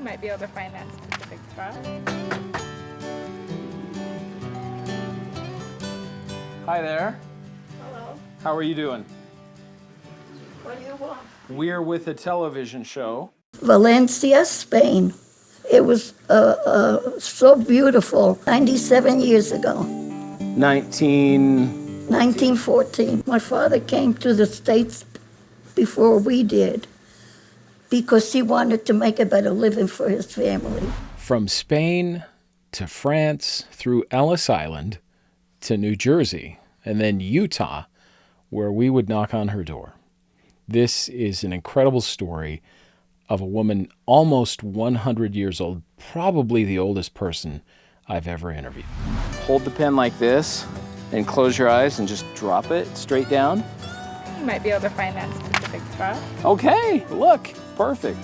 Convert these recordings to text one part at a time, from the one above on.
You might be able to find that specific spot. Hi there. Hello. How are you doing? What do you want? We're with a television show. Valencia, Spain. It was so beautiful 97 years ago. 1914. My father came to the States before we did because he wanted to make a better living for his family. From Spain to France, through Ellis Island to New Jersey, and then Utah, where we would knock on her door. This is an incredible story of a woman almost 100 years old, probably the oldest person I've ever interviewed. Hold the pen like this and close your eyes and just drop it straight down. You might be able to find that specific spot. Okay, look, perfect.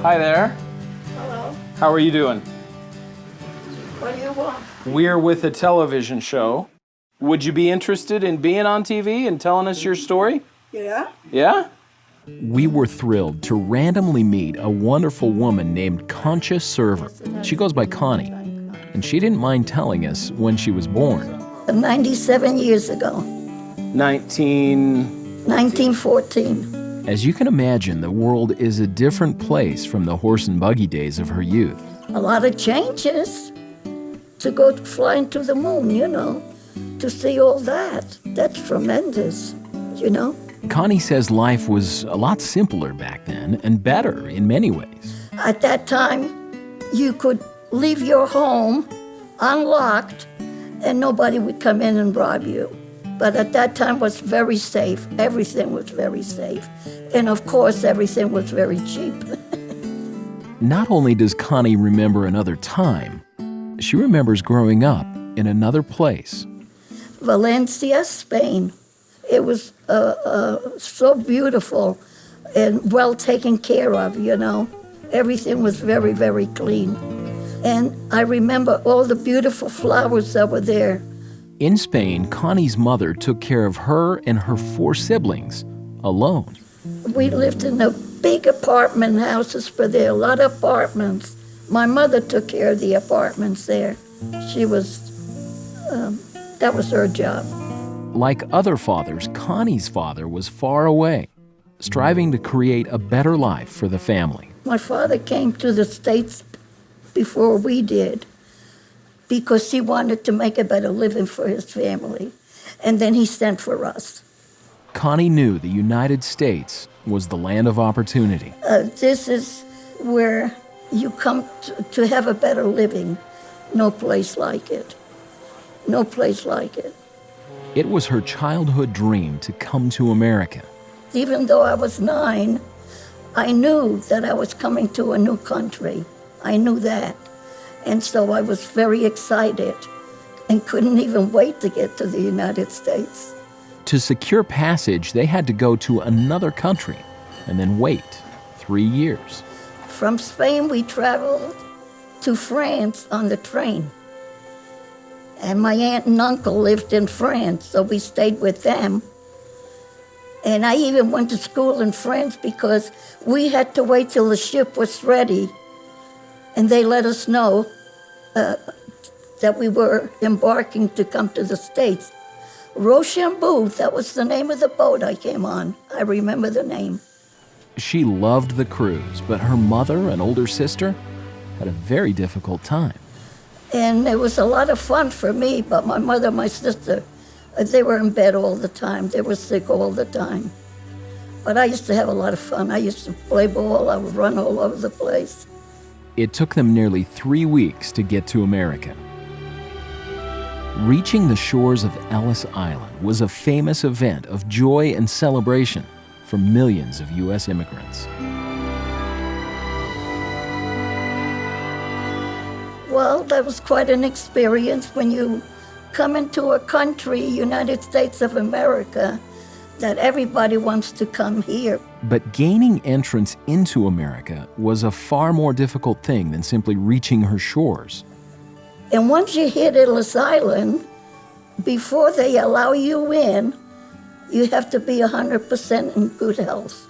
Hi there. Hello. How are you doing? What do you want? We're with a television show. Would you be interested in being on TV and telling us your story? Yeah. Yeah? We were thrilled to randomly meet a wonderful woman named Concha Server. She goes by Connie, and she didn't mind telling us when she was born. 97 years ago. 1914. As you can imagine, the world is a different place from the horse and buggy days of her youth. A lot of changes to go flying to the moon, you know, to see all that. That's tremendous, you know. Connie says life was a lot simpler back then and better in many ways. At that time, you could leave your home unlocked and nobody would come in and rob you. But at that time was very safe. Everything was very safe. And of course, everything was very cheap. Not only does Connie remember another time, she remembers growing up in another place. Valencia, Spain. It was so beautiful and well taken care of, you know. Everything was very, very clean. And I remember all the beautiful flowers that were there. In Spain, Connie's mother took care of her and her 4 siblings alone. We lived in the big apartment houses for there, a lot of apartments. My mother took care of the apartments there. She was, that was her job. Like other fathers, Connie's father was far away, striving to create a better life for the family. My father came to the States before we did because he wanted to make a better living for his family. And then he sent for us. Connie knew the United States was the land of opportunity. This is where you come to have a better living. No place like it. No place like it. It was her childhood dream to come to America. Even though I was 9, I knew that I was coming to a new country. I knew that. And so I was very excited and couldn't even wait to get to the United States. To secure passage, they had to go to another country and then wait 3 years. From Spain, we traveled to France on the train. And my aunt and uncle lived in France, so we stayed with them. And I even went to school in France because we had to wait till the ship was ready. And they let us know that we were embarking to come to the States. Rochambeau, that was the name of the boat I came on. I remember the name. She loved the cruise, but her mother and older sister had a very difficult time. And it was a lot of fun for me, but my mother and my sister, they were in bed all the time. They were sick all the time. But I used to have a lot of fun. I used to play ball. I would run all over the place. It took them nearly 3 weeks to get to America. Reaching the shores of Ellis Island was a famous event of joy and celebration for millions of U.S. immigrants. Well, that was quite an experience when you come into a country, United States of America, that everybody wants to come here. But gaining entrance into America was a far more difficult thing than simply reaching her shores. And once you hit Ellis Island, before they allow you in, you have to be 100% in good health.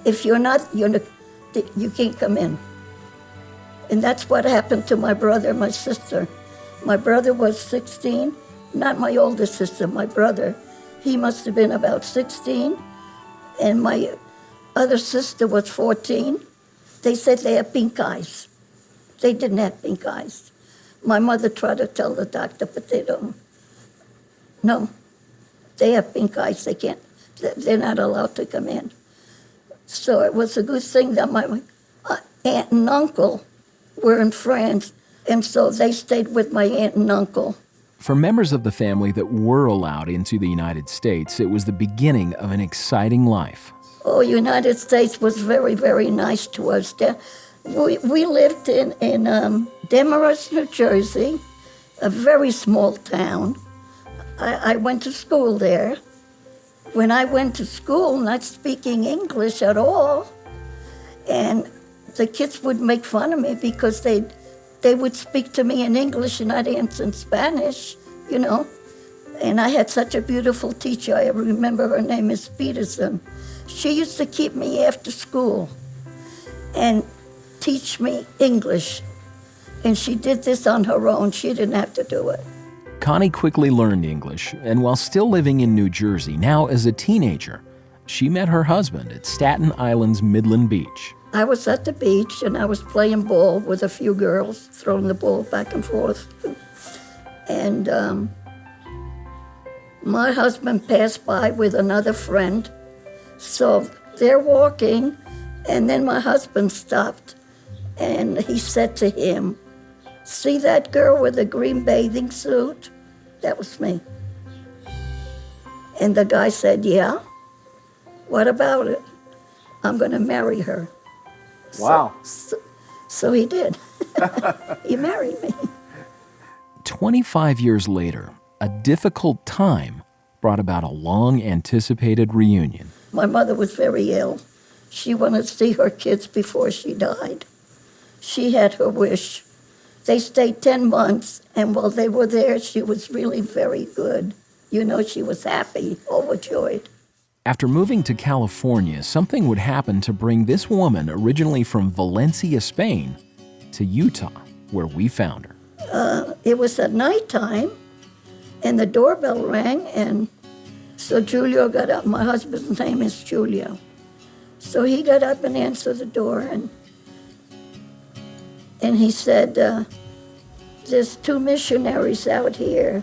If you're not, you can't come in. And that's what happened to my brother and my sister. My brother was 16, not my older sister, my brother. He must have been about 16, and my other sister was 14. They said they had pink eyes. They didn't have pink eyes. My mother tried to tell the doctor, but they don't. No, they have pink eyes. They can't, they're not allowed to come in. So it was a good thing that my aunt and uncle were in France, and so they stayed with my aunt and uncle. For members of the family that were allowed into the United States, it was the beginning of an exciting life. Oh, United States was very, very nice to us. We lived in Demarest, New Jersey, a very small town. I went to school there. When I went to school, not speaking English at all, and the kids would make fun of me because they would speak to me in English and I'd answer in Spanish, you know. And I had such a beautiful teacher. I remember her name is Peterson. She used to keep me after school and teach me English. And she did this on her own. She didn't have to do it. Connie quickly learned English, and while still living in New Jersey, now as a teenager, she met her husband at Staten Island's Midland Beach. I was at the beach and I was playing ball with a few girls, throwing the ball back and forth. And my husband passed by with another friend. So they're walking, and then my husband stopped and he said to him, "See that girl with the green bathing suit? That was me." And the guy said, "Yeah, what about it? I'm going to marry her." Wow. So he did. He married me. 25 years later, a difficult time brought about a long-anticipated reunion. My mother was very ill. She wanted to see her kids before she died. She had her wish. They stayed 10 months, and while they were there, she was really very good. You know, she was happy, overjoyed. After moving to California, something would happen to bring this woman, originally from Valencia, Spain, to Utah, where we found her. It was at nighttime, and the doorbell rang, and so Julio got up. My husband's name is Julio. So he got up and answered the door, and he said, "There's 2 missionaries out here."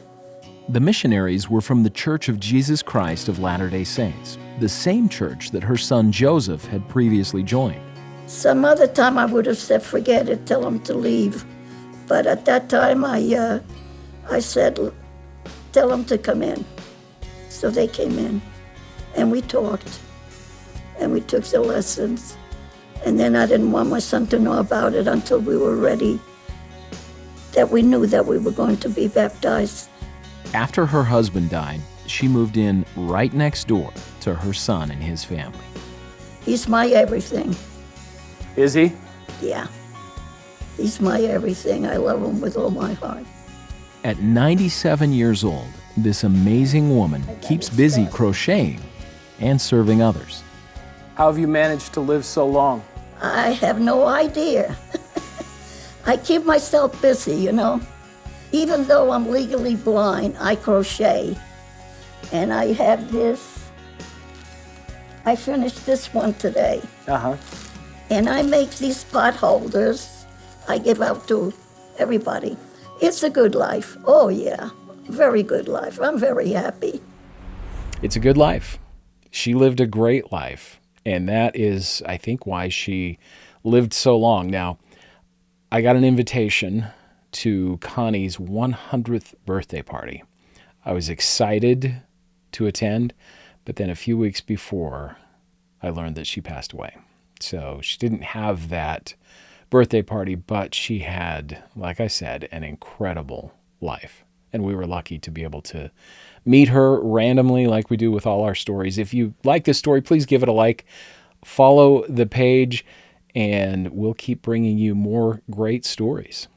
The missionaries were from the Church of Jesus Christ of Latter-day Saints, the same church that her son Joseph had previously joined. Some other time I would have said, "Forget it, tell them to leave." But at that time I said, "Tell them to come in." So they came in, and we talked, and we took the lessons. And then I didn't want my son to know about it until we were ready, that we knew that we were going to be baptized. After her husband died, she moved in right next door to her son and his family. He's my everything. Is he? Yeah. He's my everything. I love him with all my heart. At 97 years old, this amazing woman keeps busy crocheting and serving others. How have you managed to live so long? I have no idea. I keep myself busy, you know. Even though I'm legally blind, I crochet. And I have this. I finished this one today. Uh-huh. And I make these pot holders. I give out to everybody. It's a good life. Oh, yeah. Very good life. I'm very happy. It's a good life. She lived a great life. And that is, I think, why she lived so long. Now, I got an invitation to Connie's 100th birthday party. I was excited to attend, but then a few weeks before, I learned that she passed away. So she didn't have that birthday party, but she had, like I said, an incredible life. And we were lucky to be able to meet her randomly like we do with all our stories. If you like this story, please give it a like. follow the page, and we'll keep bringing you more great stories.